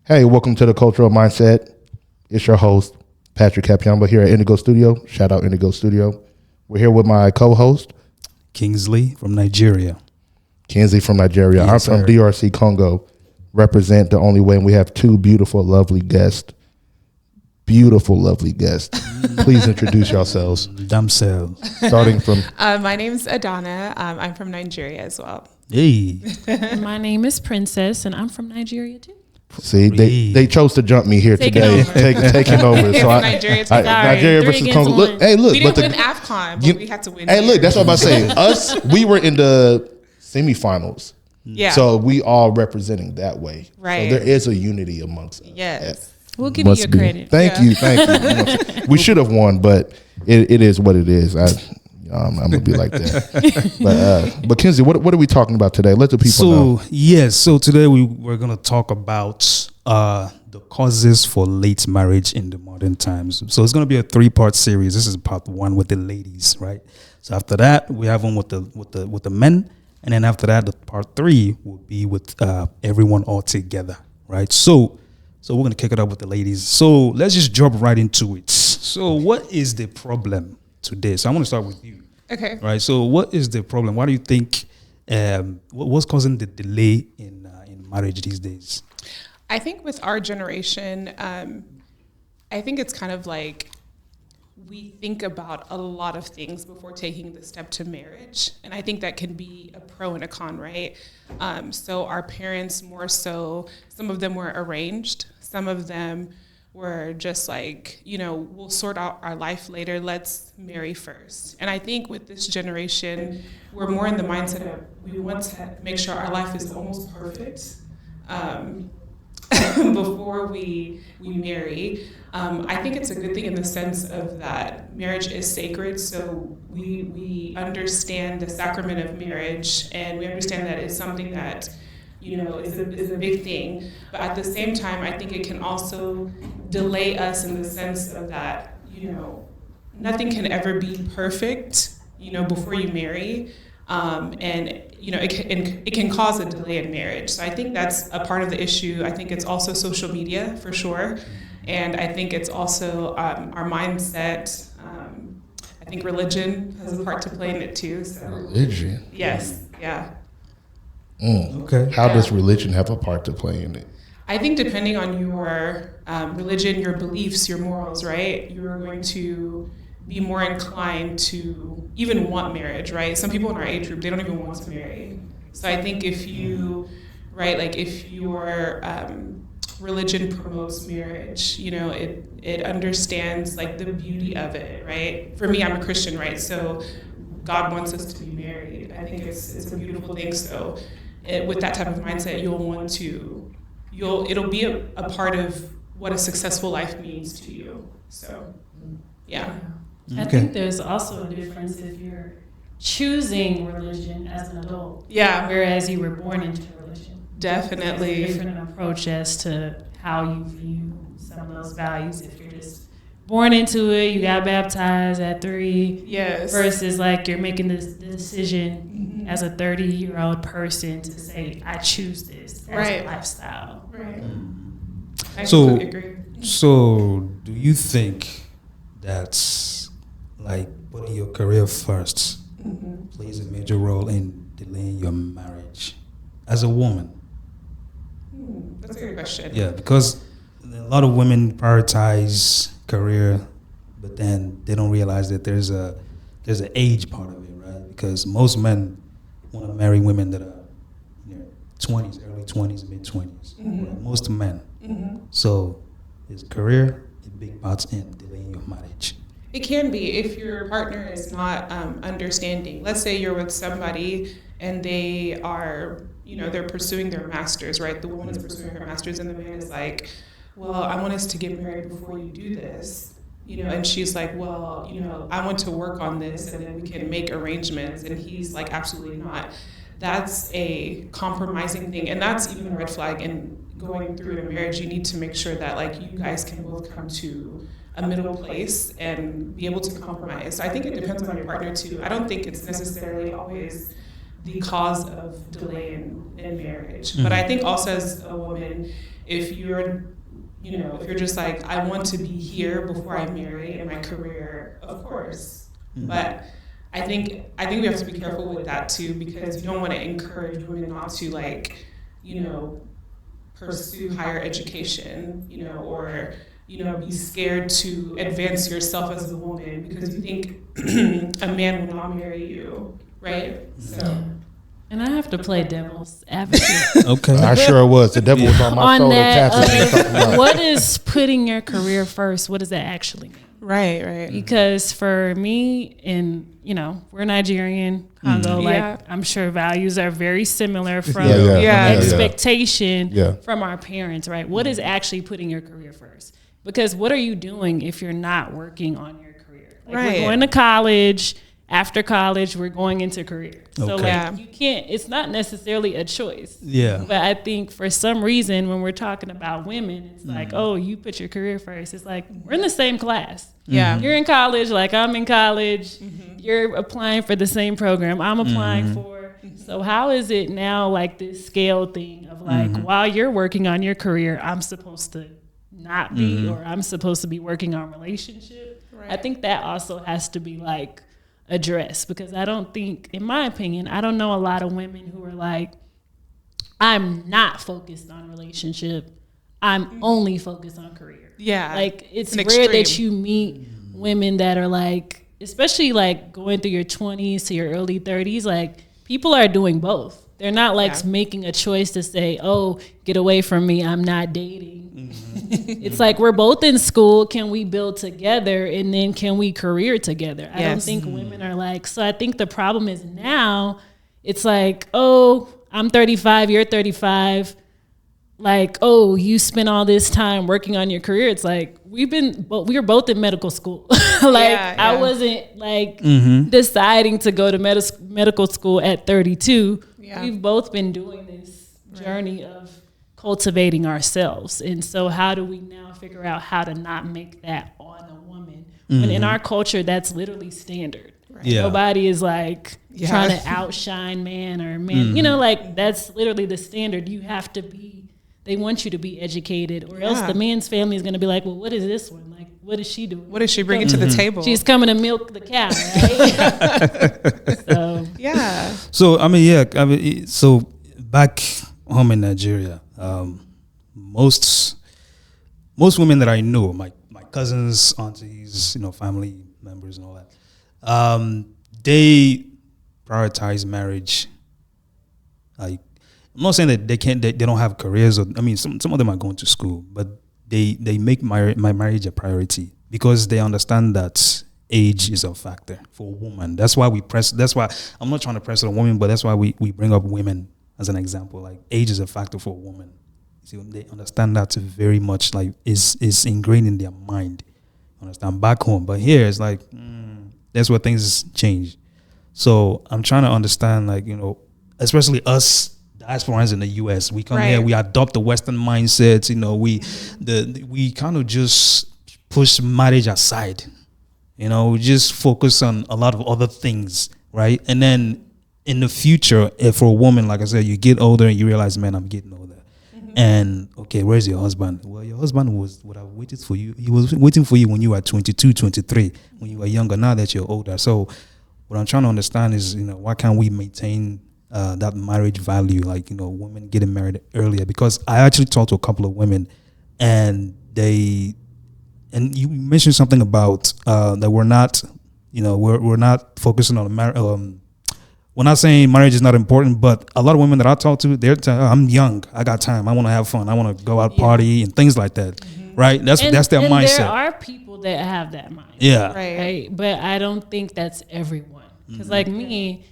Hey, welcome to the Cultural Mindset. It's your host, Patrick Capiamba, here at Indigo Studio. Shout out Indigo Studio. We're here with my co-host, Kingsley from Nigeria. Kenzie from Nigeria. Yes, I'm from sir. DRC Congo. Represent the only way. And we have two beautiful, lovely guests. Beautiful, lovely guests. Please introduce yourselves. Themselves. Starting from My name's Adana. I'm from Nigeria as well. Hey. My name is Princess, and I'm from Nigeria too. See, they chose to jump me here Taking today, over. taking over. So From Nigeria to Nigeria Three versus against Congo. Look, one. hey, look, We didn't but win the, AFCON, but you- we had to win. hey, look, here. that's what I'm about to say. Us, we were in the semifinals, Yeah. so we all representing that way. Right. So there is a unity amongst us. Yes. We'll give you Must your be. credit. Thank Yeah. you, thank you. You know what I'm saying? We should have won, but it is what it is. I'm gonna be like that. But Kenzie, what are we talking about today? Let the people know. So today we're going to talk about the causes for late marriage in the modern times. So it's going to be a 3-part series. This is part 1 with the ladies, right? So after that, we have one with the men, and then after that, the part 3 will be with everyone all together, right? So we're going to kick it up with the ladies. So let's just jump right into it. So what is the problem today? So I want to start with you. Okay. Right. So, what is the problem? Why do you think? What's causing the delay in marriage these days? I think with our generation, I think it's kind of like we think about a lot of things before taking the step to marriage. And I think that can be a pro and a con, right? So our parents more so, some of them were arranged. Some of them were just like, we'll sort out our life later. Let's marry first. And I think with this generation, we're more in the mindset of we want to make sure our life is almost perfect before we marry. I think it's a good thing in the sense of that marriage is sacred. So we understand the sacrament of marriage, and we understand that it's something that is a big thing. But at the same time, I think it can also delay us in the sense of that, nothing can ever be perfect, before you marry. And it can cause a delay in marriage. So I think that's a part of the issue. I think it's also social media for sure. And I think it's also our mindset. I think religion has a part to play in it too. So Religion. yes, yeah. Okay. How does religion have a part to play in it? I think depending on your religion, your beliefs, your morals, right, you're going to be more inclined to even want marriage, right? Some people in our age group, they don't even want to marry. So I think if you, right, like if your religion promotes marriage, it understands like the beauty of it, right? For me, I'm a Christian, right? So God wants us to be married. I think it's a beautiful thing. So with that type of mindset, it'll be a part of what a successful life means to you. So, yeah. I think there's also a difference if you're choosing religion as an adult. Yeah. Whereas you were born into religion. Definitely. There's a different approach as to how you view some of those values. If you're just born into it, you got baptized at 3. Yes. Versus like you're making this decision as a 30-year-old person to say, I choose this as Right. a lifestyle. Right. I So- completely agree. So, do you think that like putting your career first plays a major role in delaying your marriage as a woman? That's a good question. Yeah, because a lot of women prioritize career, but then they don't realize that there's an age part of it, right? Because most men want to marry women that are 20s, early 20s, mid 20s. Right? Most men. So is career a big part in delaying your marriage? It can be if your partner is not understanding. Let's say you're with somebody and they are, they're pursuing their masters, right? The woman is pursuing her masters and the man is like, well, I want us to get married before you do this. And she's like, well, I want to work on this and then we can make arrangements. And he's like, absolutely not. That's a compromising thing. And that's even a red flag. And going through a marriage, you need to make sure that like you guys can both come to a middle place and be able to compromise. So I think it depends on your partner too. I don't think it's necessarily always the cause of delay in marriage. But I think also as a woman, if you're just like, I want to be here before I marry in my career, of course. But I think we have to be careful with that too, because you don't want to encourage women not to, like, pursue higher education, or be scared to advance yourself as a woman because you think a man will not marry you, right? So. And I have to play devil's advocate. Okay. I sure was. The devil was on my On shoulder. that, what is putting your career first? What does that actually mean? Right. Because for me, we're Nigerian, Congo, I'm sure values are very similar from expectation from our parents, right? What is actually putting your career first? Because what are you doing if you're not working on your career? Like, we're going to college. After college, we're going into career. So you can't, it's not necessarily a choice. Yeah. But I think for some reason, when we're talking about women, it's like, oh, you put your career first. It's like, we're in the same class. Yeah. You're in college, like I'm in college. You're applying for the same program I'm applying for. So how is it now like this scale thing of like, while you're working on your career, I'm supposed to not be, or I'm supposed to be working on relationship? Right. I think that also has to be like, address, because I don't think, in my opinion, I don't know a lot of women who are like, I'm not focused on relationship, I'm only focused on career. Yeah, like it's rare that you meet women that are like, especially like going through your 20s to your early 30s, like people are doing both. They're not like making a choice to say, oh, get away from me, I'm not dating. It's like, we're both in school, can we build together, and then can we career together? I don't think women are like, so I think the problem is now it's like, oh, I'm 35, you're 35, like, oh, you spent all this time working on your career. It's like, we were both in medical school. I wasn't like deciding to go to medical school at 32. We've both been doing this journey of cultivating ourselves. And so how do we now figure out how to not make that on a woman? When in our culture, that's literally standard. Right? Nobody is like trying to outshine man or man. Like that's literally the standard. You have to be, they want you to be educated, or else the man's family is going to be like, well, what is this one? Like, what is she doing? What is she bringing to the table? She's coming to milk the cow, right? So back home in Nigeria, most women that I know, my cousins, aunties, family members and all that, they prioritize marriage. Like, I'm not saying that they don't have careers, or some of them are going to school, but they make my marriage a priority because they understand that age is a factor for a woman. That's why I'm not trying to press on a woman, but that's why we bring up women as an example. Like, age is a factor for a woman. So they understand that very much, like is ingrained in their mind. Understand back home, but here it's like that's where things change. So I'm trying to understand, like, especially us diasporans in the U.S. We come here, we adopt the Western mindsets. We kind of just push marriage aside. We just focus on a lot of other things, right? And then in the future, if for a woman, like I said, you get older and you realize, man, I'm getting older. And okay, where's your husband? Well, your husband would have waited for you. He was waiting for you when you were 22, 23, when you were younger. Now that you're older. So what I'm trying to understand is, why can't we maintain that marriage value, like, women getting married earlier? Because I actually talked to a couple of women, and you mentioned something about that we're not, we're not focusing on we're not saying marriage is not important, but a lot of women that I talk to, they're I'm young, I got time, I want to have fun, I want to go out party and things like that, right? That's their mindset. There are people that have that mind, right? But I don't think that's everyone. Because like me,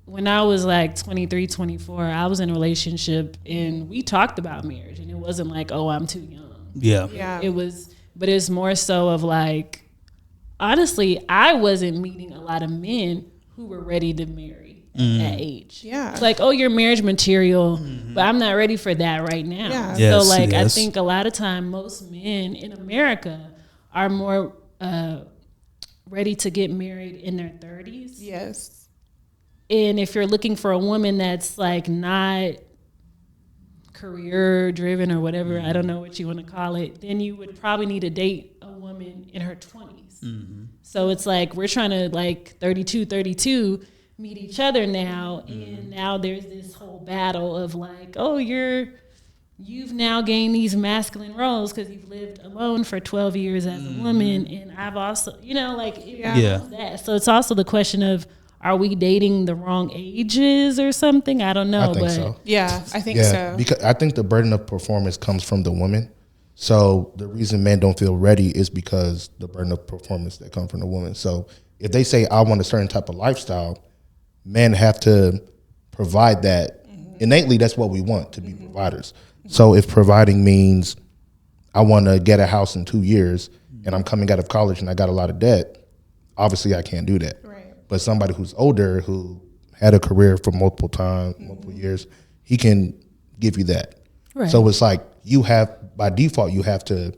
when I was like 23, 24, I was in a relationship and we talked about marriage, and it wasn't like, oh, I'm too young. Yeah. It was, but it's more so of like, honestly, I wasn't meeting a lot of men who were ready to marry at that age. Yeah. It's like, oh, you're marriage material, but I'm not ready for that right now. Yeah. Yes, so like, I think a lot of time, most men in America are more ready to get married in their 30s. Yes. And if you're looking for a woman that's like not career driven or whatever, I don't know what you want to call it, then you would probably need to date a woman in her 20s. So it's like we're trying to like 32 meet each other now, and now there's this whole battle of like, oh, you've now gained these masculine roles because you've lived alone for 12 years as a woman, and I've also, that. So it's also the question of, are we dating the wrong ages or something? I don't know. I think so. Yeah, I think so. Because I think the burden of performance comes from the woman. So the reason men don't feel ready is because the burden of performance that comes from the woman. So if they say, I want a certain type of lifestyle, men have to provide that. Innately, that's what we want, to be providers. So if providing means I want to get a house in 2 years and I'm coming out of college and I got a lot of debt, obviously I can't do that. Right. But somebody who's older, who had a career for multiple years, he can give you that. Right. So it's like you have, by default, you have to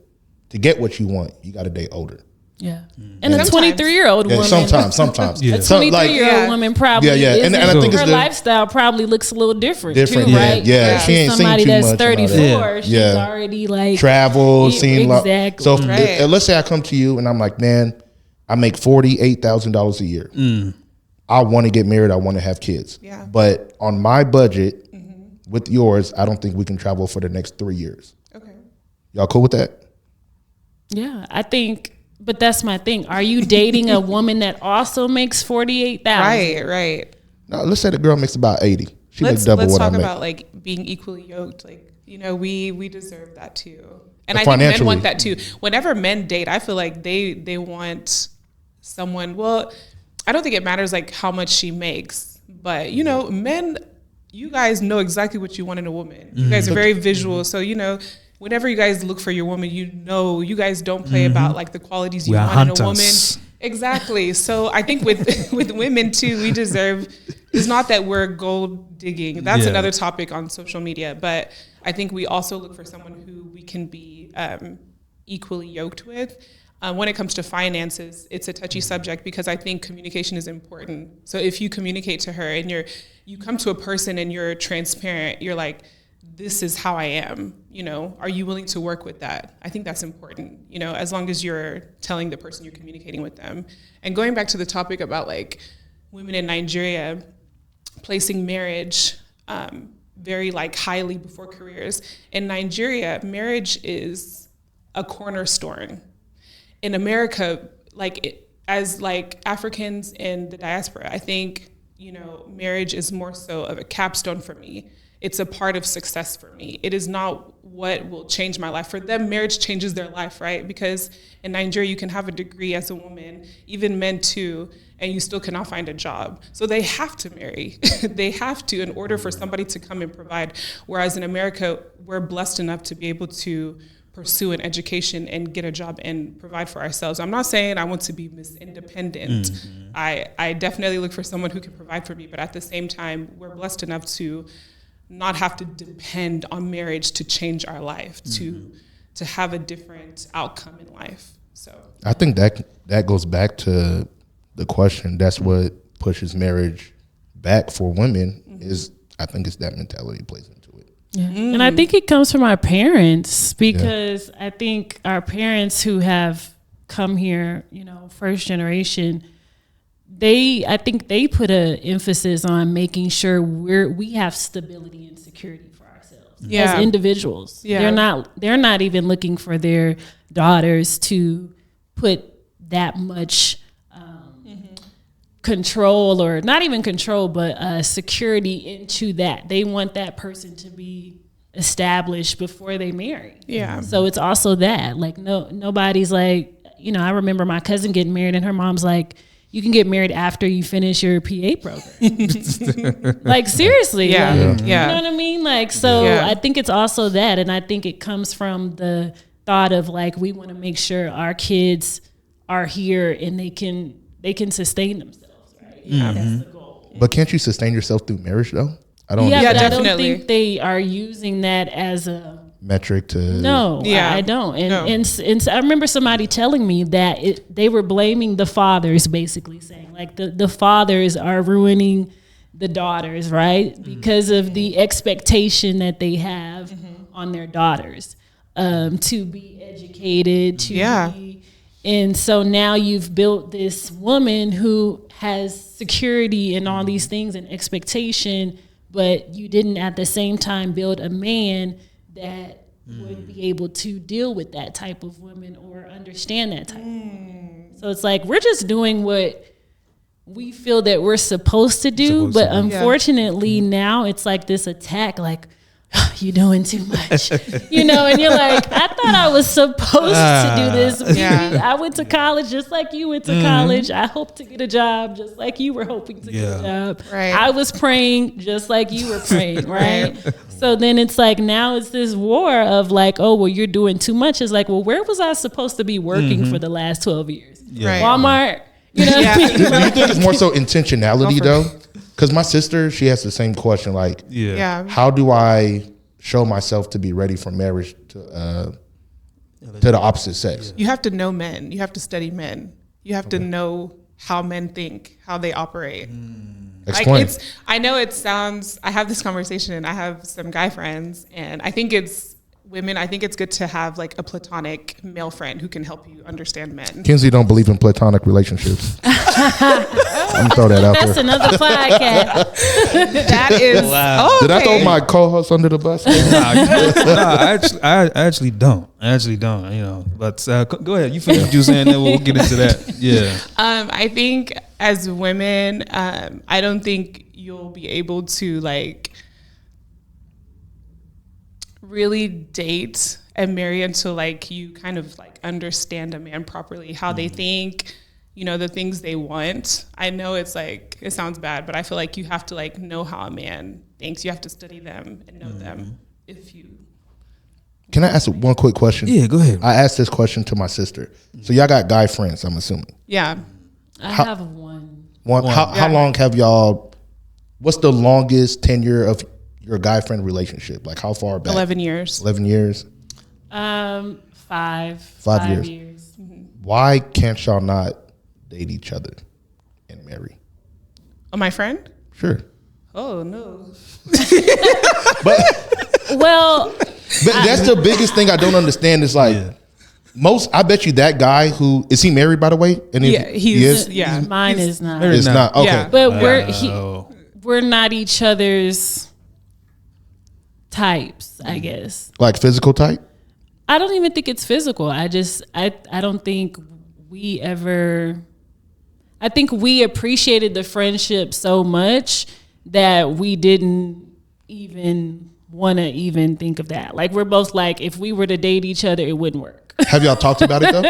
get what you want, you got to date older. Yeah. And a 23-year-old woman. Sometimes. A 23-year-old woman probably isn't, and I think her lifestyle probably looks a little different too, right? Yeah. She ain't somebody seen too that's much 34, she's already like travel, seen exactly. So let's say I come to you and I'm like, man, I make $48,000 a year. I want to get married. I want to have kids. Yeah. But on my budget, with yours, I don't think we can travel for the next 3 years. Okay. Y'all cool with that? Yeah, I think. But that's my thing. Are you dating a woman that also makes $48,000? Right. No, let's say the girl makes about 80. She makes double what I make. Let's talk about like being equally yoked. Like, we deserve that too. And I think men want that too. Whenever men date, I feel like they want someone, well, I don't think it matters like how much she makes, but men, you guys know exactly what you want in a woman. You guys are very visual. So, whenever you guys look for your woman, you guys don't play about like the qualities you want in a woman. Exactly. So I think with women too, we deserve, it's not that we're gold digging. That's another topic on social media, but I think we also look for someone who we can be equally yoked with. When it comes to finances, it's a touchy subject because I think communication is important. So if you communicate to her and you come to a person and you're transparent, you're like, this is how I am, are you willing to work with that? I think that's important, as long as you're telling the person you're communicating with them. And going back to the topic about like women in Nigeria placing marriage very like highly before careers. In Nigeria, marriage is a cornerstone. In America, as Africans in the diaspora, I think, marriage is more so of a capstone for me. It's a part of success for me. It is not what will change my life. For them, marriage changes their life, right? Because in Nigeria, you can have a degree as a woman, even men too, and you still cannot find a job. So they have to marry. They have to in order for somebody to come and provide. Whereas in America, we're blessed enough to be able to pursue an education and get a job and provide for ourselves. I'm not saying I want to be Miss Independent. I definitely look for someone who can provide for me, but at the same time, we're blessed enough to not have to depend on marriage to change our life, to have a different outcome in life. So I think that goes back to the question. That's what pushes marriage back for women is I think it's that mentality plays into it. Yeah. And I think it comes from our parents because I think our parents who have come here, first generation, I think they put an emphasis on making sure we have stability and security for ourselves as individuals. Yeah. They're not even looking for their daughters to put that much control, or not even control, but security into that. They want that person to be established before they marry. Yeah. So it's also that nobody's like, I remember my cousin getting married and her mom's like, you can get married after you finish your PA program. Like seriously. Yeah. You know what I mean? I think it's also that. And I think it comes from the thought of like, we want to make sure our kids are here and they can sustain themselves. Right? That's the goal. But can't you sustain yourself through marriage though? I don't definitely. I don't think they are using that as a metric to I don't. And I remember somebody telling me that they were blaming the fathers, basically saying like the fathers are ruining the daughters, right? Because of the expectation that they have on their daughters to be educated, to be. And so now you've built this woman who has security and all these things and expectation, but you didn't at the same time build a man that would be able to deal with that type of woman or understand that type of woman. So it's like we're just doing what we feel that we're supposed to do, but unfortunately now it's like this attack, like, oh, you're doing too much, you know, and you're like, I thought I was supposed to do this. I went to college just like you went to college. I hope to get a job just like you were hoping to get a job. Right. I was praying just like you were praying, right? So then it's like now it's this war of like, oh, well, you're doing too much. It's like, well, where was I supposed to be working for the last 12 years? Right. Walmart, you know? Do you think it's more so intentionality though? Because my sister, she has the same question. Like, how do I show myself to be ready for marriage to the opposite sex? You have to know men. You have to study men. You have to know how men think, how they operate. Explain. Like I know it sounds, I have this conversation and I have some guy friends and I think it's women, I think it's good to have like a platonic male friend who can help you understand men. Kenzie don't believe in platonic relationships. I'm gonna throw that out That's there. another podcast. That is, Did I throw my co-host under the bus? I actually don't. You know, but go ahead. You finish what you saying, then we'll get into that. Yeah. I think as women, I don't think you'll be able to like really date and marry until like you kind of like understand a man properly, how they think, you know, the things they want. I know it's like, it sounds bad, but I feel like you have to like know how a man thinks. You have to study them and know them if you. Can I ask one quick question? Yeah, go ahead. I asked this question to my sister. So y'all got guy friends, I'm assuming. Yeah. I have one. How long have y'all, what's the longest tenure of your guy friend relationship? Like how far back? 11 years. 11 years? 5 years. Why can't y'all not date each other and marry? Oh, my friend? Sure. Oh, no. But that's the biggest thing I don't understand is like I bet you that guy who, is he married by the way? And he is. Mine is not. It's not. Okay. Yeah. But we're not each other's types, I guess. Like physical type? I don't even think it's physical. I don't think we ever, I think we appreciated the friendship so much that we didn't even want to even think of that. Like we're both like, if we were to date each other, it wouldn't work. Have y'all talked about it though?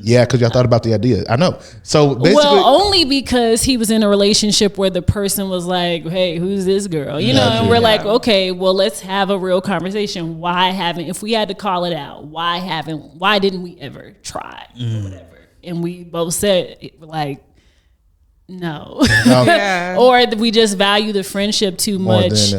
Yeah, because y'all thought about the idea. I know. So basically, only because he was in a relationship where the person was like, "Hey, who's this girl?" You know, and we're like, "Okay, well, let's have a real conversation. If we had to call it out, why didn't we ever try or whatever?" And we both said like, no. Or we just value the friendship too much.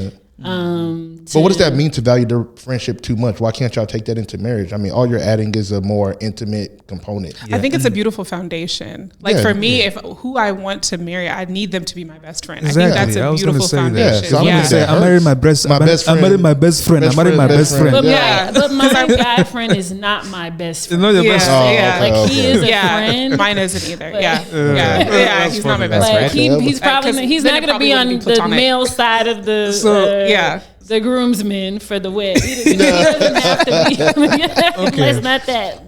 But what does that mean to value the friendship too much? Why can't y'all take that into marriage? I mean, all you're adding is a more intimate component. I think it's a beautiful foundation. Like for me, if who I want to marry, I need them to be my best friend. Exactly. I think that's a beautiful foundation. Yeah, so I'm gonna say, I married my best friend. I married my best friend. But my guy friend is not my best friend. Not your best friend. Like he is a friend. Mine isn't either. Yeah. He's not my best friend. He's probably he's not going to be on the male side of the the groomsmen for the wedding. He doesn't have to be. It's not that.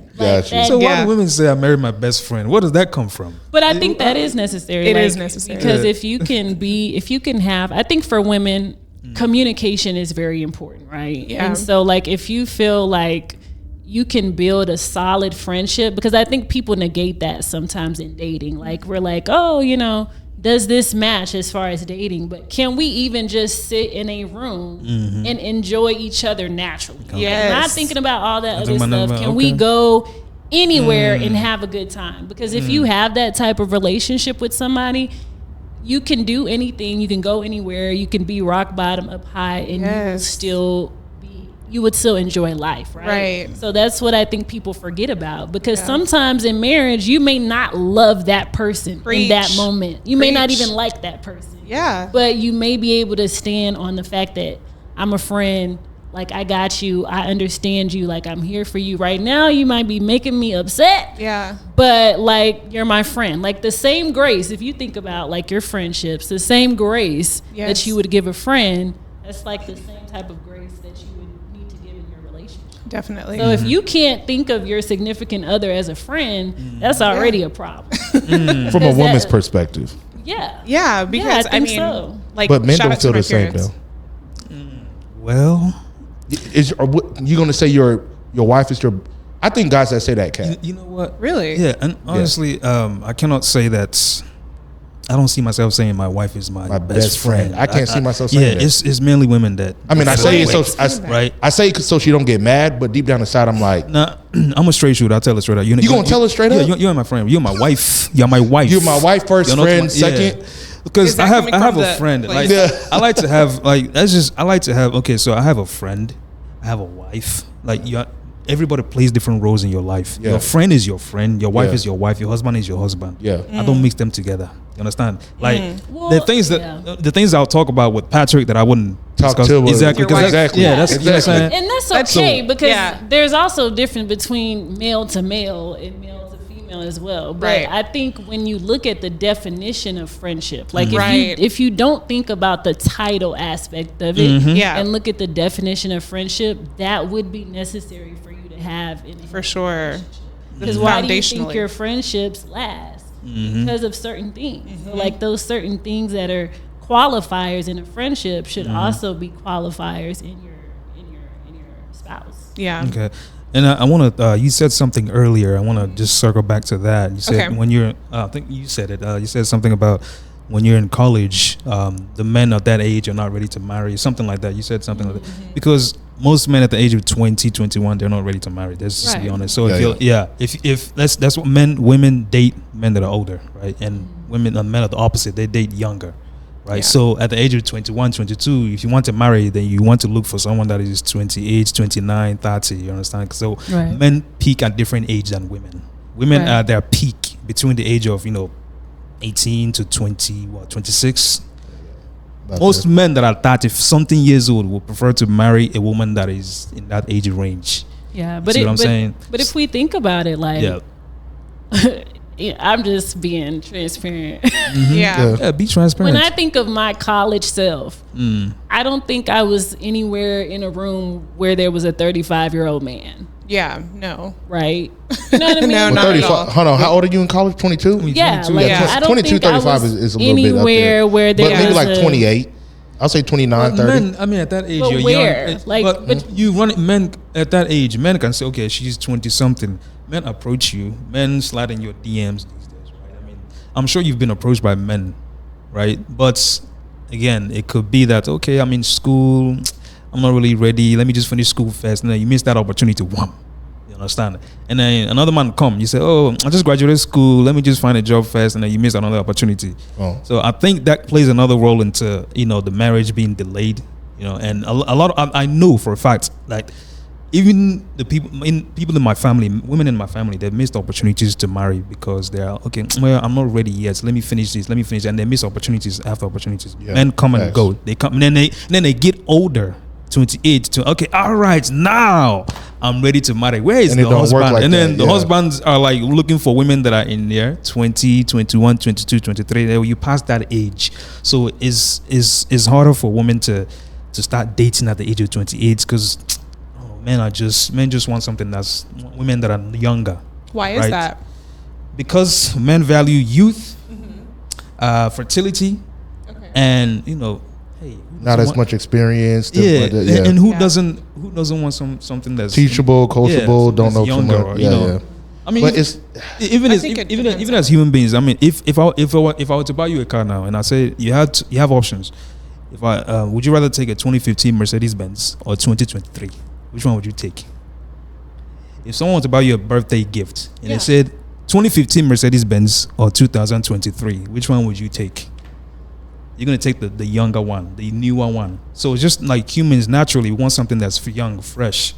So why do women say I married my best friend? Where does that come from? But I think that is necessary. It is necessary because if you can have, I think for women, communication is very important, right? Yeah. And so like if you feel like you can build a solid friendship, because I think people negate that sometimes in dating. Like we're like, oh, you know, does this match as far as dating? But can we even just sit in a room and enjoy each other naturally? Yes. Not thinking about all that other stuff. Can we go anywhere and have a good time? Because if you have that type of relationship with somebody, you can do anything. You can go anywhere. You can be rock bottom up high and you will still be, you would still enjoy life, right? So that's what I think people forget about, because sometimes in marriage you may not love that person in that moment. You may not even like that person. Yeah. But you may be able to stand on the fact that I'm a friend, like I got you, I understand you, like I'm here for you. Right now you might be making me upset. Yeah. But like you're my friend. Like the same grace, if you think about like your friendships, the same grace that you would give a friend, that's like the same type of grace that you would need to give in your relationship. Definitely. So if you can't think of your significant other as a friend, that's already a problem. From a woman's perspective. Yeah, because I mean, so. like, but men shout don't out to feel my the same parents. though. Well, You gonna say your wife is your? I think guys that say that can. you know what? Really? Yeah, and honestly, I cannot say that. I don't see myself saying my wife is my best friend. I can't see myself saying that. It's mainly women that. I mean, I say it so right. I say it so she don't get mad, but deep down inside, I'm like, Nah, I'm a straight shooter. I'll tell her straight up. You gonna tell her straight up? Yeah, you're my friend. You're my wife. You're my wife. You're my wife first, You're not friend my- second. yeah. Because I have a friend. place? Like I like to have like that's just I like to have. Okay, so I have a friend. I have a wife. Like everybody plays different roles in your life. Yeah. Your friend is your friend. Your wife Yeah. is your wife. Your husband is your husband. Yeah. I don't mix them together. You understand? Like Well, the things that the things I'll talk about with Patrick that I wouldn't Talk discuss. to her. Exactly. Your 'cause wife. that's- Yeah, that's Exactly. you know what I'm saying. And that's That's okay, so- because yeah. there's also difference between male to male and male to female as well. But Right. I think when you look at the definition of friendship, like Right. if you don't think about the title aspect of it Yeah. and look at the definition of friendship, that would be necessary for you to have in For sure. Because why do you think Foundationally. your friendships last? Because of certain things. So like those certain things that are qualifiers in a friendship should also be qualifiers in your spouse. Yeah. Okay. And I want to. You said something earlier. I want to just circle back to that. You said Okay. when you're. I think you said it. You said something about when you're in college, the men of that age are not ready to marry. Something like that. You said something like that because most men at the age of 20, 21, they're not ready to marry. Let's just be Right. honest. So Yeah, if that's what women date men that are older, right? And women and men are the opposite. They date younger. Right. Yeah. So at the age of 21, 22, if you want to marry, then you want to look for someone that is 28, 29, 30. You understand? So Right. men peak at different age than women. Women Right. are at their peak between the age of, 18 to 26. Most men that are 30 something years old will prefer to marry a woman that is in that age range. Yeah, but See what I'm saying? But if we think about it, like Yeah. yeah, I'm just being transparent. Yeah. Yeah, be transparent. When I think of my college self, I don't think I was anywhere in a room where there was a 35-year-old man, Yeah. No. right? You know what I mean? No, not at all. 35. Hold on, how old are you in college? 22. Yeah, 22. like Yeah. I don't 22, think I 35 was is a little bit up anywhere there. where there But maybe was like a, 28. I'll say 29, 30. Men, I mean, at that age, But you're where? young. Like, but you run it. Men at that age, men can say, "Okay, she's 20 something." Men approach you. Men slide in your DMs these days, right? I mean, I'm sure you've been approached by men, right? But again, it could be that okay, I'm in school, I'm not really ready. Let me just finish school first, and then you miss that opportunity. Wham. You understand? And then another man come. You say, "Oh, I just graduated school. Let me just find a job first," and then you miss another opportunity. Oh. So I think that plays another role into the marriage being delayed. And a lot. I know for a fact, like even the people in my family, women in my family, they've missed opportunities to marry because they are okay. Well, I'm not ready yet. So let me finish this. And they miss opportunities after opportunities. Yeah, Men come and facts. go. They come, and then they get older. 28 to okay, all right, now I'm ready to marry. Where is And it the don't work husband? like And then that, the yeah. husbands are like looking for women that are in there 20, 21, 22, 23. Then you pass that age. So it's harder for women to start dating at the age of 28 because men just want something that's women that are younger. Why is Right. that? Because men value youth, fertility, Okay. and hey, Not as much experience. stuff yeah, like that, and who Yeah. doesn't want something that's Teachable, coachable, yeah, don't know too younger, much. or, Yeah. I mean, But it's even I as think it even depends even as human beings. I mean, if I were to buy you a car now, and I say you have options, if I would you rather take a 2015 Mercedes Benz or 2023? Which one would you take? If someone wants to buy you a birthday gift and Yeah. they said 2015 Mercedes Benz or 2023, which one would you take? you're gonna take the younger one, the newer one. So it's just like humans naturally want something that's young, fresh.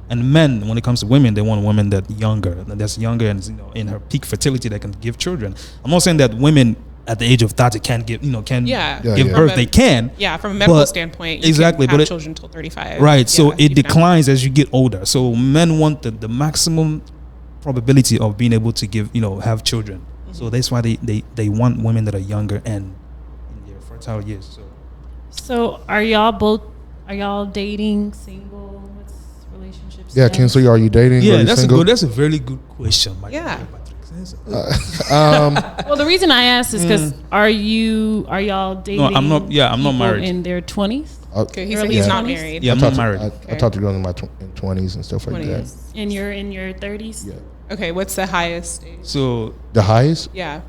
And men, when it comes to women, they want women that's younger and in her peak fertility that can give children. I'm not saying that women at the age of 30 can't give give birth. They can. Yeah, from a medical standpoint, you exactly. can have children until 35. Right. So yeah, it declines as you get older. So men want the maximum probability of being able to have children. So that's why they want women that are younger and in their fertile years. So are y'all dating, single? What's relationships? Yeah, Kinsley, are you dating? Yeah, are you that's single? that's a very good question. Yeah. Well, the reason I asked is because are y'all dating? No, I'm not. Yeah, I'm not married. In their 20s. Okay, he said he's not married. Yeah, I'm not married. I talked to girls in my 20s and stuff like that. And you're in your 30s. Yeah. Okay, what's the highest age? So the highest? Yeah.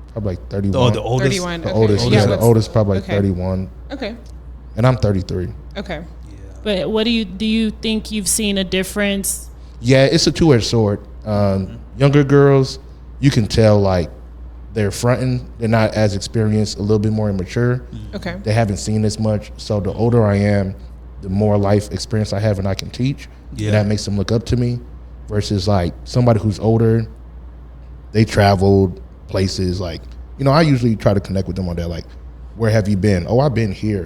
Probably like 31. Oh, the oldest. 31. The okay. oldest. Yeah, The oldest probably like okay. 31. Okay. And I'm 33. Okay. But what do you think you've seen a difference? Yeah, it's a two-edged sword. Younger girls, you can tell like they're fronting. They're not as experienced, a little bit more immature. Okay. They haven't seen as much. So the older I am, the more life experience I have and I can teach. Yeah. And that makes them look up to me. Versus like somebody who's older, they traveled places. Like, I usually try to connect with them on that. Like, where have you been? Oh, I've been here.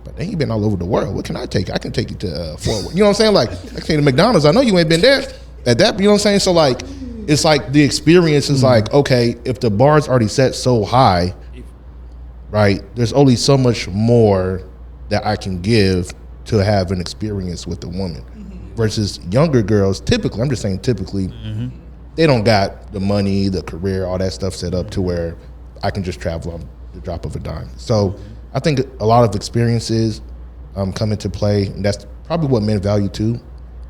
But then you've been all over the world. What can I take? I can take you to Fort Worth. You know what I'm saying? Like, I can take you to McDonald's. I know you ain't been there at that. You know what I'm saying? So like, it's like the experience is like, okay, if the bar's already set so high, right? There's only so much more that I can give to have an experience with a woman. Versus younger girls, typically, I'm just saying typically, they don't got the money, the career, all that stuff set up to where I can just travel on the drop of a dime. So I think a lot of experiences come into play, and that's probably what men value too,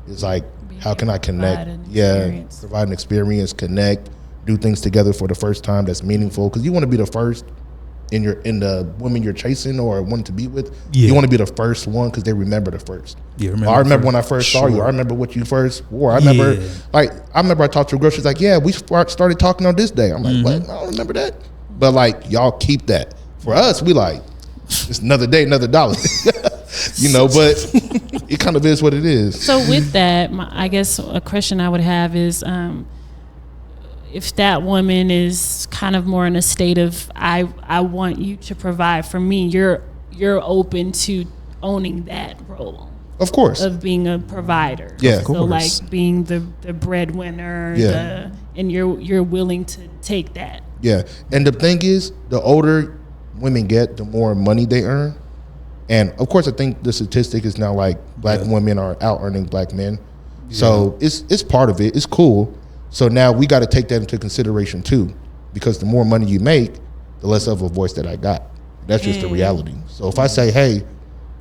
is like, how can I connect? Provide an experience, connect, do things together for the first time that's meaningful. Because you want to be the first in the women you're chasing or want to be with. You want to be the first one because they remember the first. Yeah, I remember when I first saw you. I remember what you first wore. I remember I talked to a girl. She's like, yeah, we started talking on this day. I'm like, what? I don't remember that. But like, y'all keep that. For us, we like, it's another day, another dollar. But it kind of is what it is. So with that, I guess a question I would have is, if that woman is kind of more in a state of I want you to provide for me, you're open to owning that role. Of course. Of being a provider. Yeah. So like being the breadwinner, and you're willing to take that. Yeah. And the thing is, the older women get, the more money they earn. And of course I think the statistic is now like black women are out earning black men. So it's part of it. It's cool. So now we got to take that into consideration too, because the more money you make, the less of a voice that I got. That's just the reality. So if I say, hey,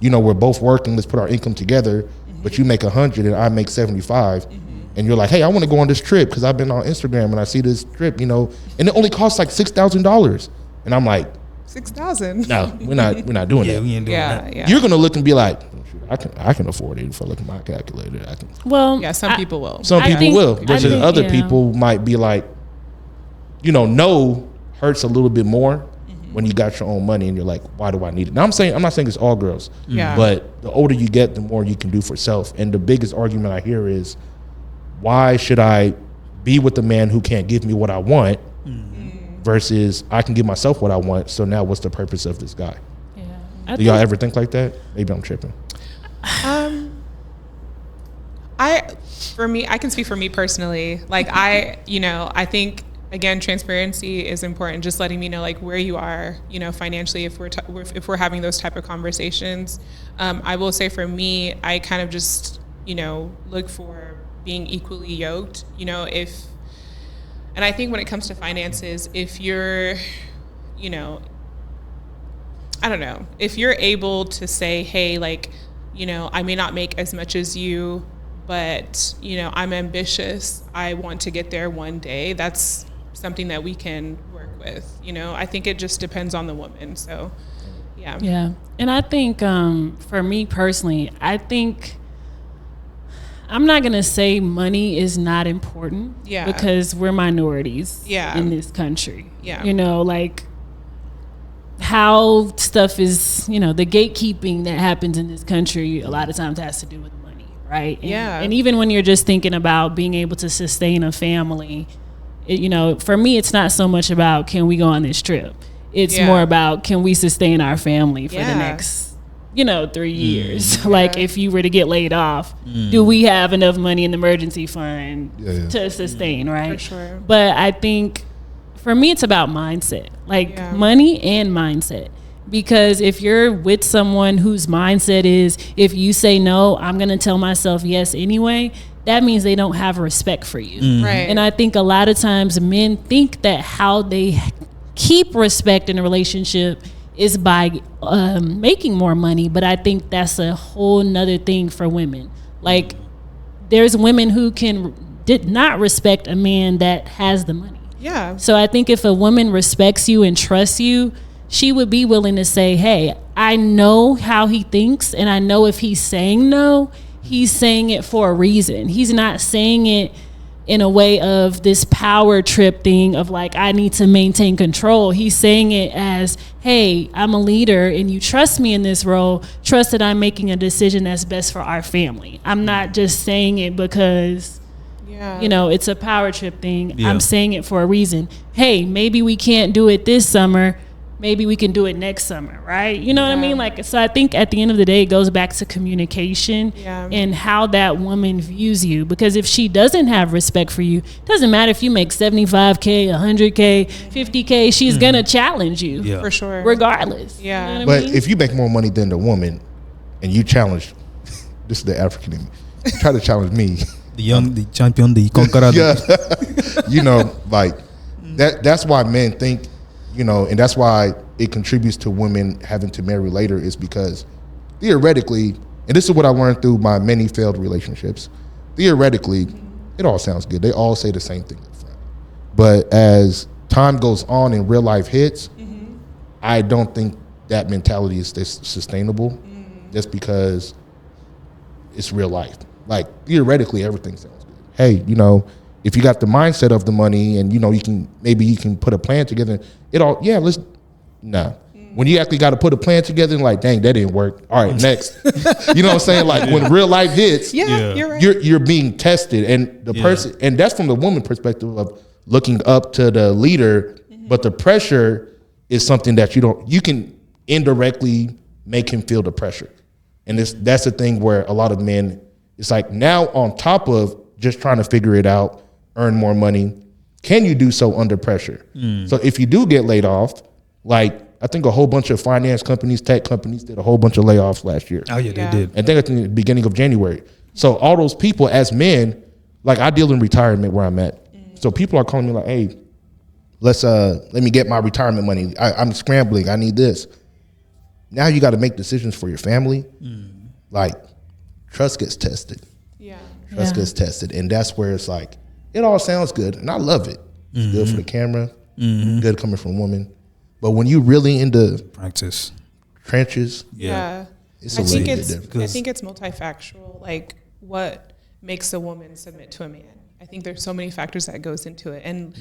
we're both working, let's put our income together, but you make 100 and I make 75, and you're like, hey, I want to go on this trip because I've been on Instagram and I see this trip, and it only costs like $6,000, and I'm like, 6,000? No, we're not doing that. We ain't doing that. Yeah. You're gonna look and be like, I can afford it if I look at my calculator. Some people will. Some people will. Versus other people might be like, no hurts a little bit more when you got your own money and you're like, why do I need it? Now I'm not saying it's all girls. Yeah. But the older you get, the more you can do for self. And the biggest argument I hear is, why should I be with a man who can't give me what I want versus I can give myself what I want, so now what's the purpose of this guy? Do y'all ever think like that? Maybe I'm tripping. I can speak for me personally. Like I think again, transparency is important. Just letting me know like where you are, financially, if we're having those type of conversations. I will say for me, I kind of just look for being equally yoked. And I think when it comes to finances, if you're, I don't know, if you're able to say, hey, like, I may not make as much as you, but, I'm ambitious. I want to get there one day. That's something that we can work with. I think it just depends on the woman. So, yeah. Yeah. And I think for me personally, I think I'm not going to say money is not important. Yeah. Because we're minorities Yeah. in this country. Yeah. how stuff is, you know, the gatekeeping that happens in this country a lot of times has to do with money, right? And even when you're just thinking about being able to sustain a family, you know, for me, it's not so much about can we go on this trip. It's more about can we sustain our family for the next, you know, 3 years. Like if you were to get laid off, do we have enough money in the emergency fund to sustain, right? For sure. But I think for me, it's about mindset, like money and mindset. Because if you're with someone whose mindset is, if you say no, I'm going to tell myself yes anyway, that means they don't have respect for you. Right. And I think a lot of times men think that how they keep respect in a relationship is by making more money. But I think that's a whole nother thing for women. Like there's women who did not respect a man that has the money. Yeah. So I think if a woman respects you and trusts you, she would be willing to say, hey, I know how he thinks, and I know if he's saying no, he's saying it for a reason. He's not saying it in a way of this power trip thing of like, I need to maintain control. He's saying it as, hey, I'm a leader and you trust me in this role. Trust that I'm making a decision that's best for our family. I'm not just saying it because, you know, it's a power trip thing. I'm saying it for a reason. Hey, maybe we can't do it this summer. Maybe we can do it next summer, right? You know what I mean? Like, so I think at the end of the day, it goes back to communication and how that woman views you. Because if she doesn't have respect for you, it doesn't matter if you make $75K, $100K, $50K, she's going to challenge you. For sure. Regardless. Yeah. You know but if you make more money than the woman and you challenge, this is the African in me, try to challenge me. The champion, the conqueror. You know, like, that's why men think, you know, and that's why it contributes to women having to marry later, is because theoretically, and this is what I learned through my many failed relationships, theoretically, it all sounds good. They all say the same thing up front. But as time goes on and real life hits, I don't think that mentality is sustainable just because it's real life. Like, theoretically, everything sounds good. Hey, you know, if you got the mindset of the money and, you know, you can put a plan together, when you actually got to put a plan together and like, dang, that didn't work. All right, next. You know what I'm saying? Like when real life hits, you're right. You're being tested, and the person, and that's from the woman perspective of looking up to the leader, but the pressure is something that you can indirectly make him feel the pressure. And that's the thing where a lot of men, it's like now on top of just trying to figure it out, earn more money, can you do so under pressure? So if you do get laid off, like I think a whole bunch of finance companies, tech companies did a whole bunch of layoffs last year. Oh yeah, they did. I think at the beginning of January. So all those people as men, like I deal in retirement where I'm at. So people are calling me like, hey, let me get my retirement money. I'm scrambling, I need this. Now you got to make decisions for your family. Like trust gets tested. Trust gets tested. And that's where it's like, it all sounds good, and I love it. It's good for the camera, good coming from women. But when you really into practice trenches, it's I think it's multifactorial. Like what makes a woman submit to a man. I think there's so many factors that goes into it, and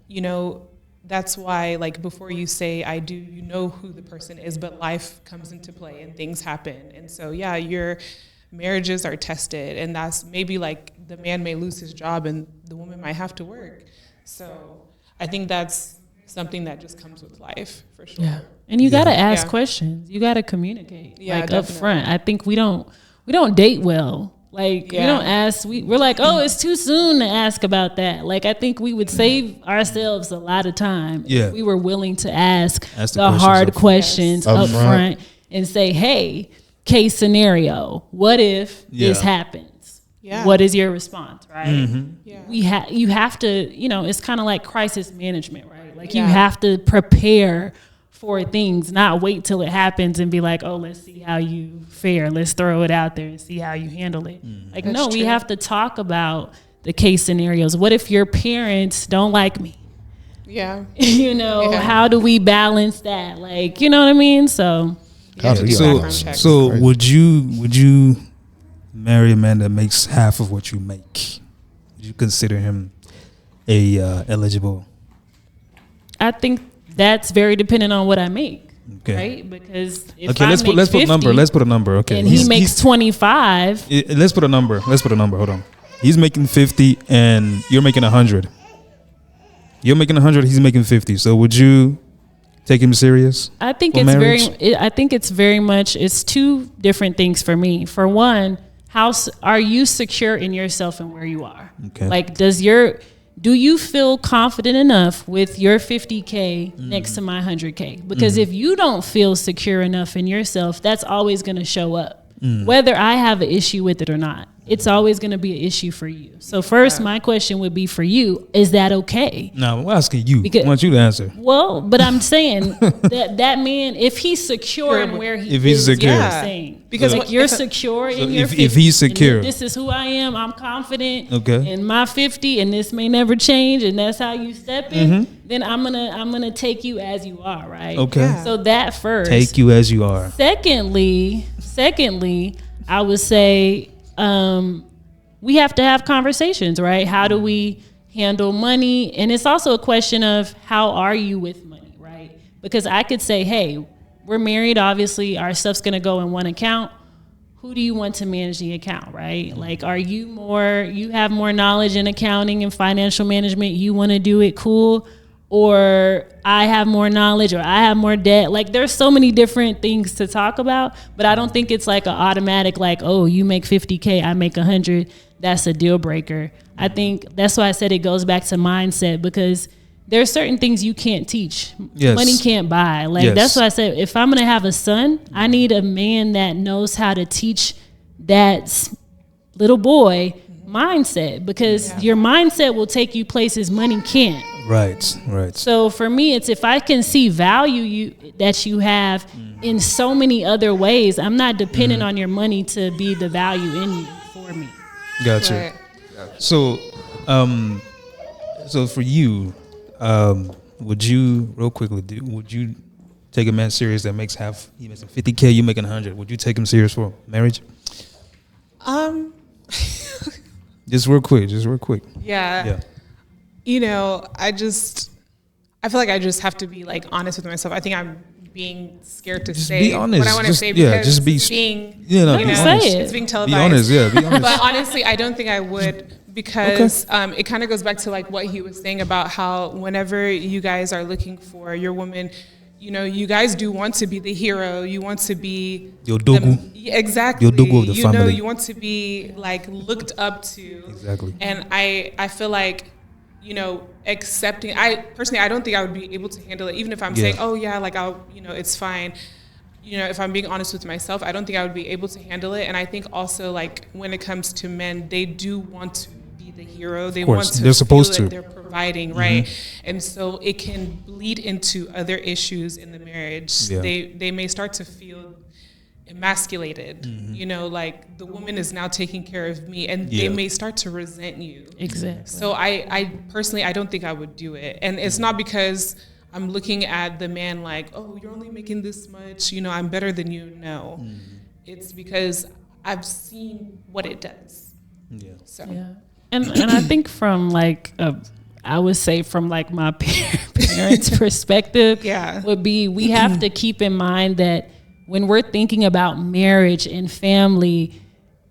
you know that's why like before you say I do, you know who the person is, but life comes into play and things happen, and so your marriages are tested, and that's maybe like the man may lose his job and the woman might have to work. So I think that's something that just comes with life for sure. Yeah. And you got to ask questions. You got to communicate like up front. I think we don't date well. Like we don't ask, we're like, oh, it's too soon to ask about that. Like I think we would save ourselves a lot of time if we were willing to ask the hard questions up front and say, hey, case scenario, what if this happens? What is your response, right? You have to, you know, it's kind of like crisis management, right? Like you have to prepare for things, not wait till it happens and be like, oh, let's see how you fare. Let's throw it out there and see how you handle it. Like, that's no, true. We have to talk about the case scenarios. What if your parents don't like me? You know, how do we balance that? Like, you know what I mean? So would you marry a man that makes half of what you make? Would you consider him eligible? I think that's very dependent on what I make. Okay. Right? Because if Okay, I let's make put 50, number. Let's put a number. Okay. and he makes 25. Let's put a number. Hold on. He's making 50 and you're making 100. You're making 100, he's making 50. So would you take him serious? I think for it's marriage? I think it's very much, it's two different things for me. For one, are you secure in yourself and where you are? Okay. Like, do you feel confident enough with your 50K next to my 100K? Because if you don't feel secure enough in yourself, that's always going to show up, whether I have an issue with it or not. It's always going to be an issue for you. So first, my question would be for you: is that okay? No, I'm asking you. Because, I want you to answer. Well, but I'm saying that man, if he's secure in where he is, secure. I'm saying. Because like you're secure in your 50, if he's secure, this is who I am. I'm confident. Okay. In my 50, and this may never change, and that's how you step in. Then I'm gonna take you as you are, right? Okay. Yeah. So that first. Take you as you are. Secondly, I would say we have to have conversations, right? How do we handle money? And it's also a question of how are you with money, right? Because I could say, hey, we're married, obviously our stuff's gonna go in one account. Who do you want to manage the account, right? Like, you have more knowledge in accounting and financial management, you wanna do it, cool. Or I have more knowledge, or I have more debt. Like, there's so many different things to talk about, but I don't think it's like an automatic, like, oh, you make 50K, I make 100. That's a deal breaker. I think that's why I said it goes back to mindset, because there's certain things you can't teach. Yes. Money can't buy. Like, that's why I said, if I'm going to have a son, I need a man that knows how to teach that little boy mindset, because your mindset will take you places money can't. Right. So for me, it's if I can see value that you have in so many other ways, I'm not dependent on your money to be the value in you for me. Gotcha. Right. So, so for you, would you, real quickly, would you take a man serious that makes he makes 50K, you making 100? Would you take him serious for marriage? Just real quick. Yeah. You know, I feel like I just have to be like honest with myself. I think I'm being scared to Just say be honest. what I want to say, because it's being televised. Be honest, be honest. But honestly, I don't think I would, because it kind of goes back to like what he was saying about how whenever you guys are looking for your woman, you know, you guys do want to be the hero. You want to be your dogu. Exactly. Your dogu of the family. You know, you want to be like looked up to. Exactly. And I feel like, you know, accepting, I don't think I would be able to handle it, even if I'm saying, oh yeah, like it's fine. You know, if I'm being honest with myself, I don't think I would be able to handle it. And I think also, like, when it comes to men, they do want to be the hero. They want to, they're supposed feel to. like they're providing, right? And so it can bleed into other issues in the marriage. Yeah. They may start to feel emasculated, you know, like the woman is now taking care of me, and they may start to resent you. Exactly. So I personally, I don't think I would do it. And it's not because I'm looking at the man like, oh, you're only making this much, you know, I'm better than you. No, it's because I've seen what it does. Yeah. So. Yeah. And I think from like I would say from like my parents' perspective, would be we have to keep in mind that when we're thinking about marriage and family,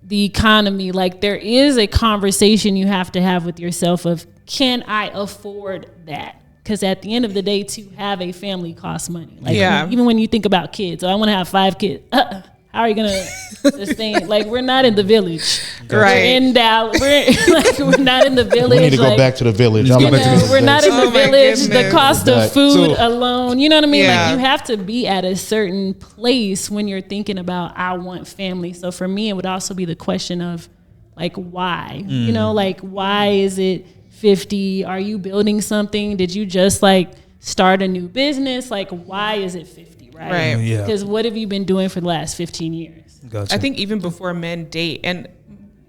the economy, like there is a conversation you have to have with yourself of, can I afford that? Because at the end of the day, to have a family costs money. Like even when you think about kids, I want to have 5 kids. How are you gonna sustain? Like, we're not in the village, right? We're in Dallas. We're not in the village. We need to go back to the village. We're not in the village. The cost of food So, alone, you know what I mean? Like, you have to be at a certain place when you're thinking about, I want family. So for me, it would also be the question of, like, why? You know, like, why is it 50? Are you building something? Did you just like start a new business? Like, why is it 50? Right. Yeah. Because what have you been doing for the last 15 years? Gotcha. I think even before men date, and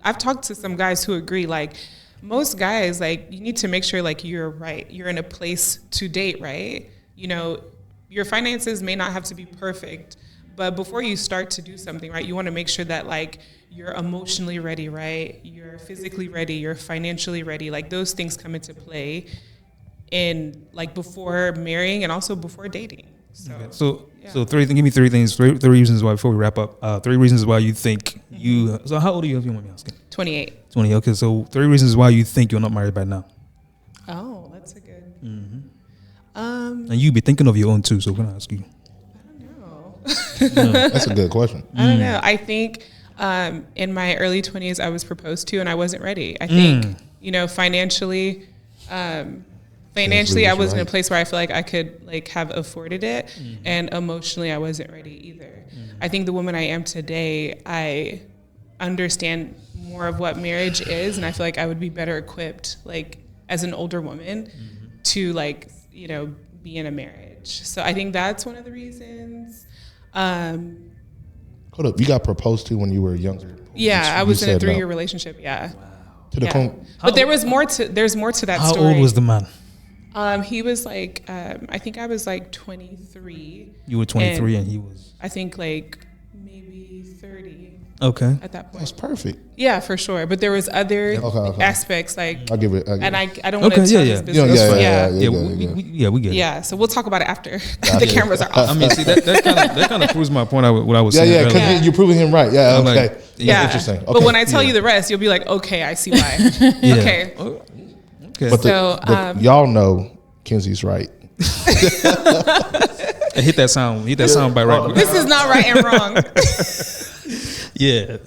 I've talked to some guys who agree, like most guys, like you need to make sure like you're in a place to date, right? You know, your finances may not have to be perfect, but before you start to do something, right, you want to make sure that like you're emotionally ready, right? You're physically ready, you're financially ready. Like those things come into play in like before marrying and also before dating. So, So give me three things, three reasons why, before we wrap up, 3 reasons why you think you, so how old are you, if you want me asking? 28. 20, okay, so 3 reasons why you think you're not married by now. Oh, that's a good. And you be thinking of your own too, so we're gonna ask you. I don't know. That's a good question. I don't know. I think in my early 20s, I was proposed to and I wasn't ready. I think, financially, I wasn't in a place where I feel like I could like have afforded it, and emotionally I wasn't ready either. I think the woman I am today, I understand more of what marriage is, and I feel like I would be better equipped, like as an older woman, to like be in a marriage. So I think that's one of the reasons. Hold up, you got proposed to when you were younger? Yeah, I was in a 3-year relationship. Yeah, to the but there's more to that How story. old was the man? He was like, I think I was like 23. You were 23 and he was? I think like maybe 30. Okay. At that point. That's perfect. Yeah, for sure. But there was other aspects like, I'll give it. I don't want to tell his business. We get it. Yeah, so we'll talk about it after the cameras are off. I mean, see, that kind of proves my point. What I was saying. Yeah, because you're proving him right. Yeah, I'm okay. like, yeah, interesting. Okay. But when I tell you the rest, you'll be like, okay, I see why. Okay. Okay. But y'all know Kenzie's right. Hit that sound by right. This is not right and wrong. Yeah.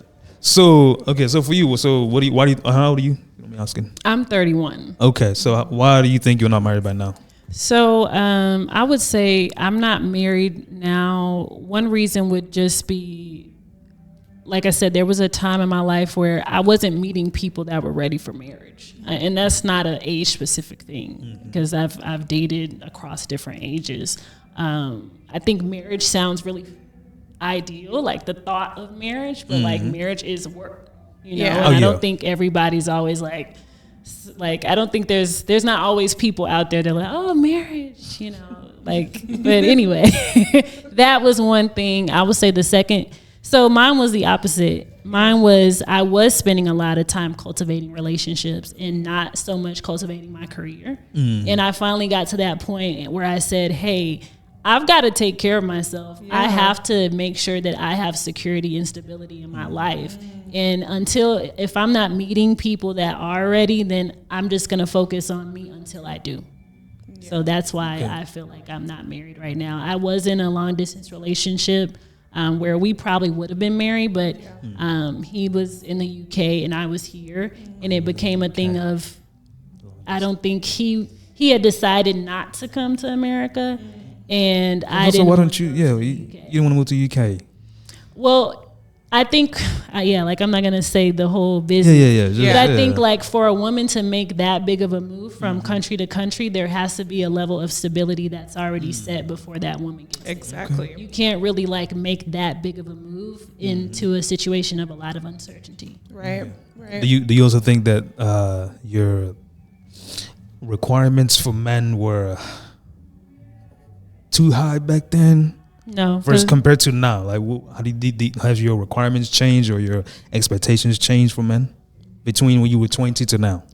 So for you, how old are you? Let me asking. I'm 31. Okay, so why do you think you're not married by now? So I would say I'm not married now. One reason would just be, like I said, there was a time in my life where I wasn't meeting people that were ready for marriage, and that's not an age specific thing because I've dated across different ages. I think marriage sounds really ideal, like the thought of marriage, but like marriage is work, And I don't think everybody's always like I don't think there's not always people out there that are like, oh, marriage, but anyway, that was one thing. I would say the second. So mine was the opposite. Mine was I was spending a lot of time cultivating relationships and not so much cultivating my career. And I finally got to that point where I said, hey, I've got to take care of myself. Yeah. I have to make sure that I have security and stability in my life. And if I'm not meeting people that are ready, then I'm just going to focus on me until I do. Yeah. So that's why I feel like I'm not married right now. I was in a long distance relationship where we probably would have been married, but he was in the UK and I was here. And it became a thing of, I don't think he had decided not to come to America. And I didn't. So why don't you? Yeah, you didn't want to move to UK. Well, I think, like I'm not gonna say the whole business. But I think like for a woman to make that big of a move from country to country, there has to be a level of stability that's already set before that woman gets there. Exactly. You can't really like make that big of a move into a situation of a lot of uncertainty. Right. Right. Do you also think that your requirements for men were too high back then? No. Versus compared to now, like has your requirements changed or your expectations changed for men between when you were 20 to now?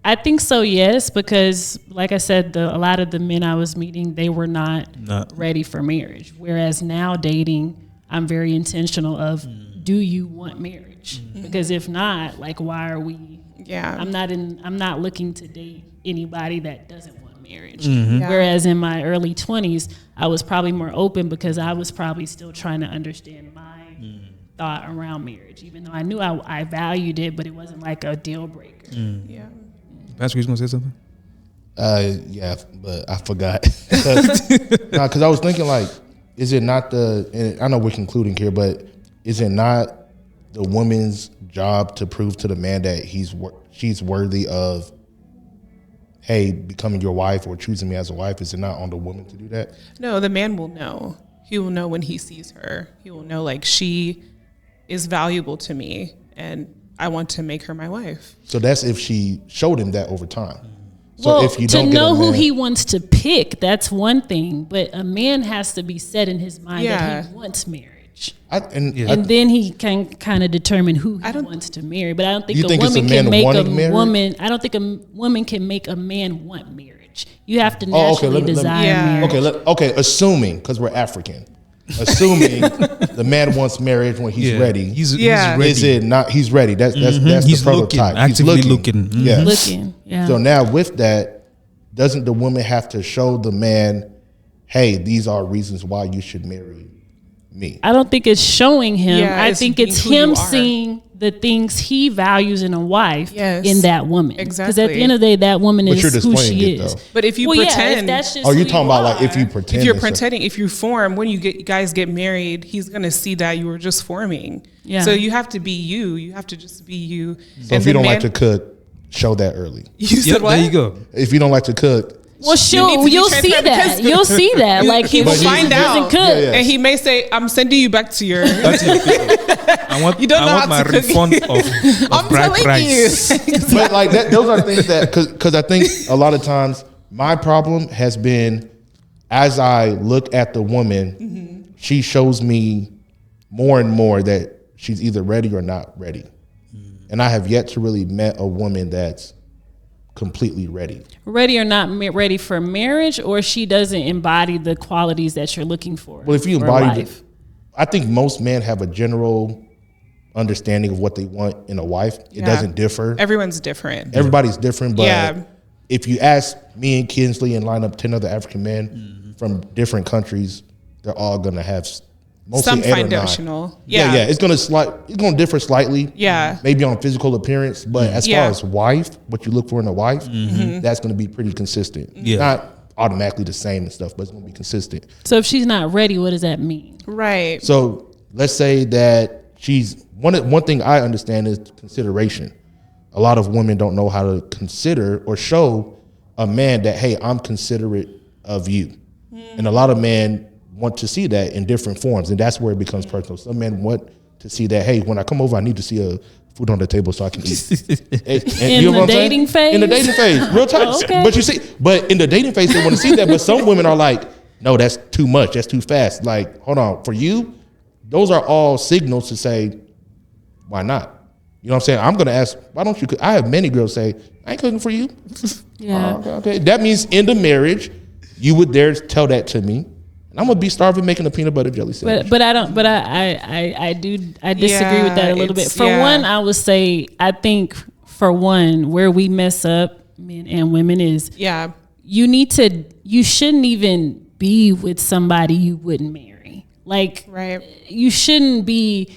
I think so, yes, because like I said, a lot of the men I was meeting, they were not ready for marriage. Whereas now dating, I'm very intentional of, do you want marriage? Because if not, like, why are we? Yeah. I'm not looking to date anybody that doesn't want marriage. Whereas in my early 20s, I was probably more open because I was probably still trying to understand my thought around marriage, even though I knew I valued it, but it wasn't like a deal breaker. Yeah. Pastor, you was gonna say something? Yeah, but I forgot. Because I was thinking like, is it not and I know we're concluding here, but is it not the woman's job to prove to the man that she's worthy of, hey, becoming your wife or choosing me as a wife? Is it not on the woman to do that? No, the man will know. He will know when he sees her. He will know like she is valuable to me and I want to make her my wife. So that's if she showed him that over time. So well, if you to don't know who he wants to pick, that's one thing. But a man has to be set in his mind that he wants marriage. And then he can kind of determine who he wants to marry. But I don't think a woman can make a woman. I don't think a woman can make a man want marriage. marriage. You have to naturally desire marriage. Okay, assuming, because we're African, assuming the man wants marriage when he's ready. He's ready. Is it not? He's ready. That's the prototype. Actively looking. Yeah. Looking. Yeah. So now with that, doesn't the woman have to show the man, hey, these are reasons why you should marry me? I don't think it's showing him. Yeah, I think it's him seeing the things he values in a wife in that woman. Exactly. Because at the end of the day, that woman is who she is. But if you pretend, if that's just you talking about like if you pretend? If you're pretending, if you form, when you guys get married, he's gonna see that you were just forming. Yeah. So you have to be you. You have to just be you. So if you don't like to cook, show that early. You said what? There you go. If you don't like to cook. Well, sure, you'll see that. You'll see that. Like he will find out, and he may say, "I'm sending you back to your." I want my refund of bride price. But like that, those are things that because I think a lot of times my problem has been as I look at the woman, she shows me more and more that she's either ready or not ready, and I have yet to really met a woman that's completely ready or not ready for marriage, or she doesn't embody the qualities that you're looking for. Well, if you embody I think most men have a general understanding of what they want in a wife. It doesn't differ. Everyone's different. Everybody's different, but if you ask me and Kinsley and line up 10 other African men from different countries, they're all gonna have mostly some 8 or 9. foundational. Yeah. It's gonna differ slightly. Yeah. Maybe on physical appearance, but as far as wife, what you look for in a wife, that's gonna be pretty consistent. Yeah. Not automatically the same and stuff, but it's gonna be consistent. So if she's not ready, what does that mean? Right. So let's say that she's one thing I understand is consideration. A lot of women don't know how to consider or show a man that, hey, I'm considerate of you. And a lot of men want to see that in different forms, and that's where it becomes personal. Some men want to see that, hey, when I come over, I need to see a food on the table so I can eat. In the dating phase? In the dating phase, real time. Okay. But in the dating phase, they want to see that. But some women are like, no, that's too much. That's too fast. Like, hold on. For you, those are all signals to say, why not? You know what I'm saying? I'm going to ask, why don't you cook? I have many girls say, I ain't cooking for you. Yeah. Okay. That means in the marriage, you would dare tell that to me. And I'm gonna be starving making a peanut butter jelly sandwich. But I disagree with that a little bit. For one, I would say I think for one, where we mess up, men and women, is you shouldn't even be with somebody you wouldn't marry. Like you shouldn't be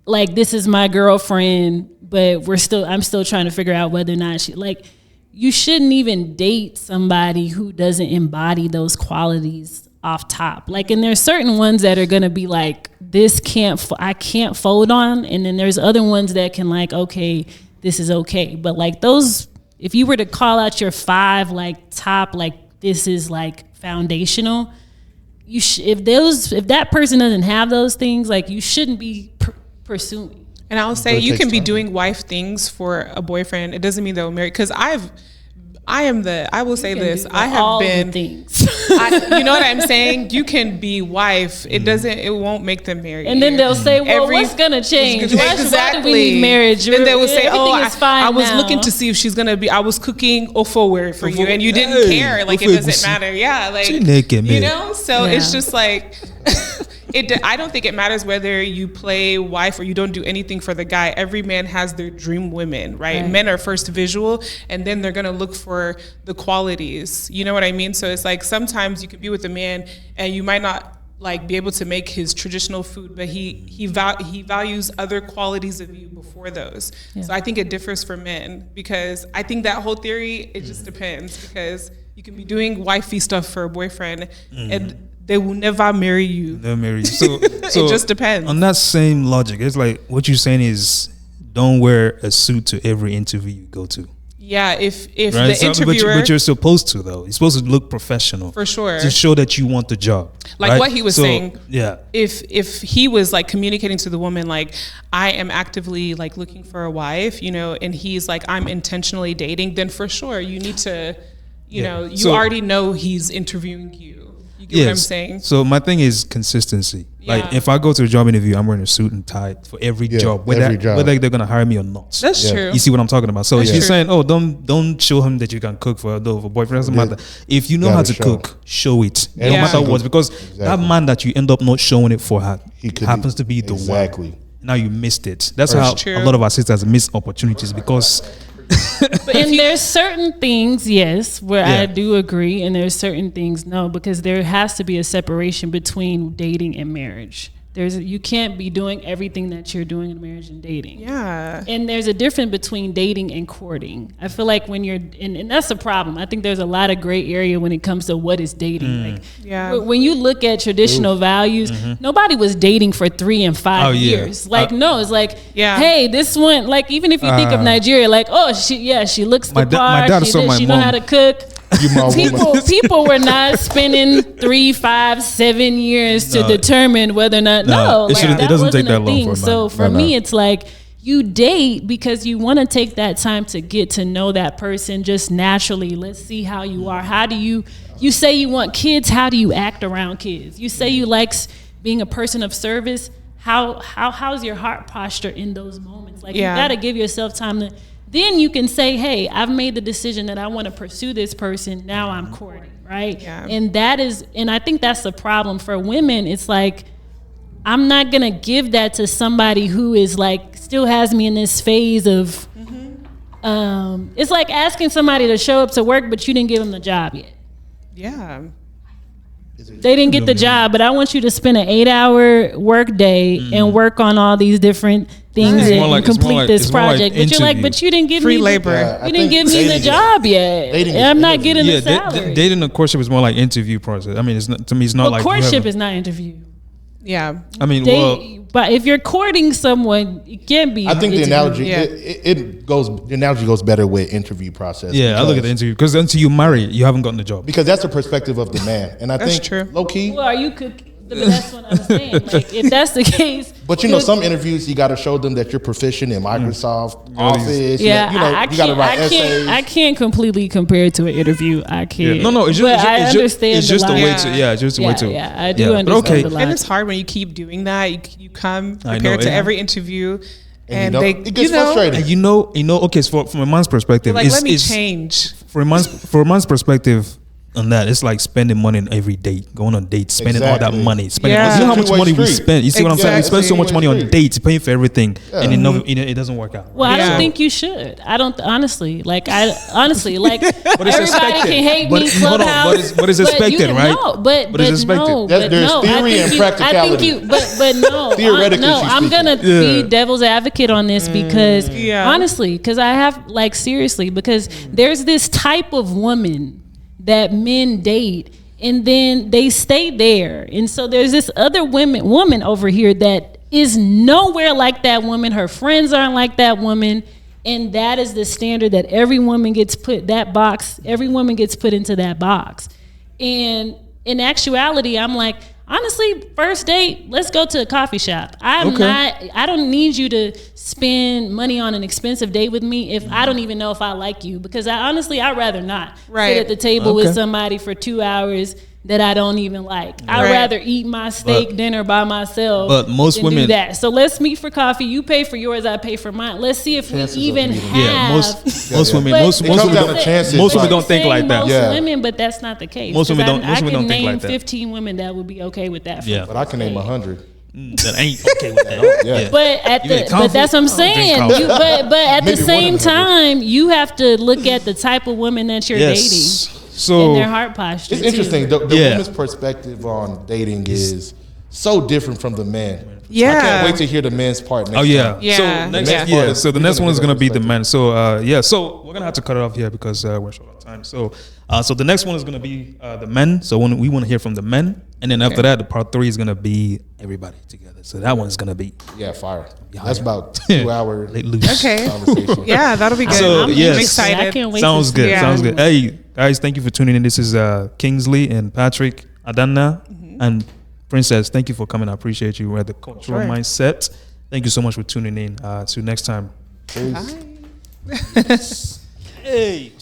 like, this is my girlfriend, but I'm still trying to figure out whether or not you shouldn't even date somebody who doesn't embody those qualities off top. Like, and there's certain ones that are gonna be like, I can't fold on, and then there's other ones that can like, okay, this is okay. But like those, if you were to call out your 5 like top, like this is like foundational, if that person doesn't have those things, like you shouldn't be pursuing. And I'll say you can be doing wife things for a boyfriend. It doesn't mean they'll marry. Because I will say this. I have been things. You know what I'm saying? You can be wife. It won't make them marry. And then they'll say, well, what's gonna change? Why do we need marriage? Then they will say, I was now. looking to see if she's gonna be. I was cooking ofo for you, and you didn't care. Like it doesn't matter. Yeah, like you know. So it's just like. I don't think it matters whether you play wife or you don't do anything for the guy. Every man has their dream women, right? Men are first visual, and then they're gonna look for the qualities. You know what I mean? So it's like sometimes you could be with a man and you might not like be able to make his traditional food, but he values other qualities of you before those. Yeah. So I think it differs for men, because I think that whole theory, it just depends, because you can be doing wifey stuff for a boyfriend and they will never marry you. They'll marry you. So it just depends. On that same logic, it's like what you're saying is don't wear a suit to every interview you go to. Yeah, if the interviewer... But you're supposed to, though. You're supposed to look professional. For sure. To show that you want the job. Like what he was saying. Yeah. If he was like communicating to the woman, like, I am actively like looking for a wife, you know, and he's like, I'm intentionally dating, then for sure you need to, you know, you already know he's interviewing you. You get what I'm saying? So my thing is consistency. Like Yeah. if I go to a job interview, I'm wearing a suit and tie for every job, every job. whether they're gonna hire me or not. That's true. You see what I'm talking about? So That's if you're true. saying, oh, don't show him that you can cook for a boyfriend, doesn't matter. If you know how to cook, show it. No matter what, because that man that you end up not showing it for happens to be the one. Now you missed it. That's how a lot of our sisters miss opportunities because. And there's certain things, yes, where I do agree, and there's certain things, no, because there has to be a separation between dating and marriage. You can't be doing everything that you're doing in marriage and dating. Yeah. And there's a difference between dating and courting. I feel like when you're, and that's a problem. I think there's a lot of gray area when it comes to what is dating. When you look at traditional values, nobody was dating for 3 and 5 years. Like, no, it's like, hey, this one, like, even if you think of Nigeria, like, oh, she looks the part, she know how to cook. People were not spending 3, 5, 7 years to determine whether or not. It doesn't take that long. So for me, it's like you date because you want to take that time to get to know that person just naturally. Let's see how you are. How do you say you want kids? How do you act around kids? You say you like being a person of service. How's your heart posture in those moments? Like you got to give yourself time to. Then you can say, hey, I've made the decision that I want to pursue this person. Now I'm courting, right? Yeah. And I think that's the problem for women. It's like, I'm not going to give that to somebody who is like, still has me in this phase of, it's like asking somebody to show up to work, but you didn't give them the job yet. Yeah. They didn't get the job, but I want you to spend an 8-hour work day and work on all these different things and complete this project. But you're like, but you didn't give me labor. You didn't give me the job yet. I'm not getting the salary. Dating and courtship is more like interview process. I mean, to me, it's not like courtship is not interview. Yeah. I mean, but if you're courting someone, it can be. I think the analogy the analogy goes better with interview process. Yeah, I look at the interview because until you marry, you haven't gotten the job. Because that's the perspective of the man, and I think true. Low key. Well, are you cooking? But that's what I'm saying. Like, if that's the case. But some interviews you got to show them that you're proficient in Microsoft Office. Yeah, you got to write essays. I can't completely compare it to an interview. I can't. Yeah. No, it's just a way to. Yeah, just a way to. Yeah, I do understand the line. And it's hard when you keep doing that. You come prepared to every interview. And it gets frustrating. And okay, so from a man's perspective, let me change. For a man's perspective, on that, it's like spending money on every date, going on dates, spending all that money. You know how much money we spend. You see what I'm saying? We spend so much money on dates, paying for everything, and it doesn't work out. Well, I don't think you should. I don't honestly. Like everybody can hate me. Clubhouse, but it's expected, right? No, but there's theory and practicality. But no, I'm gonna be devil's advocate on this because honestly, because I have seriously, because there's this type of woman that men date and then they stay there, and so there's this other woman over here that is nowhere like that woman. Her friends aren't like that woman, and that is the standard that every woman gets put into that box. And in actuality, I'm like, honestly, first date, let's go to a coffee shop. I don't need you to spend money on an expensive date with me if I don't even know if I like you, because I'd rather not sit at the table with somebody for 2 hours that I don't even like. I'd rather eat my steak dinner by myself. But most women do that. So let's meet for coffee. You pay for yours, I pay for mine. Let's see if we even have. Most women don't think like that. Most women, but that's not the case. Most women don't think like that. I can name 15 women that would be okay with that. But I can name 100. That ain't okay with that. But that's what I'm saying. But at the same time, you have to look at the type of women that you're dating. So and their heart posture. It's interesting. The woman's perspective on dating is so different from the man. Yeah, I can't wait to hear the men's part. Next time. So the next one is gonna be the man. So so we're gonna have to cut it off here because we're short on time. So the next one is gonna be the men. So when we want to hear from the men, and then after that, the part 3 is gonna be everybody together. So that one's gonna be fire. That's about 2 hours. Okay. Conversation. Yeah, that'll be good. So I'm excited. I can't wait. Sounds good. Sounds good. Hey guys, thank you for tuning in. This is Kingsley and Patrick, Adana, and Princess. Thank you for coming. I appreciate you. We're at the Cultural Mindset. Thank you so much for tuning in. See you next time. Bye. Hey.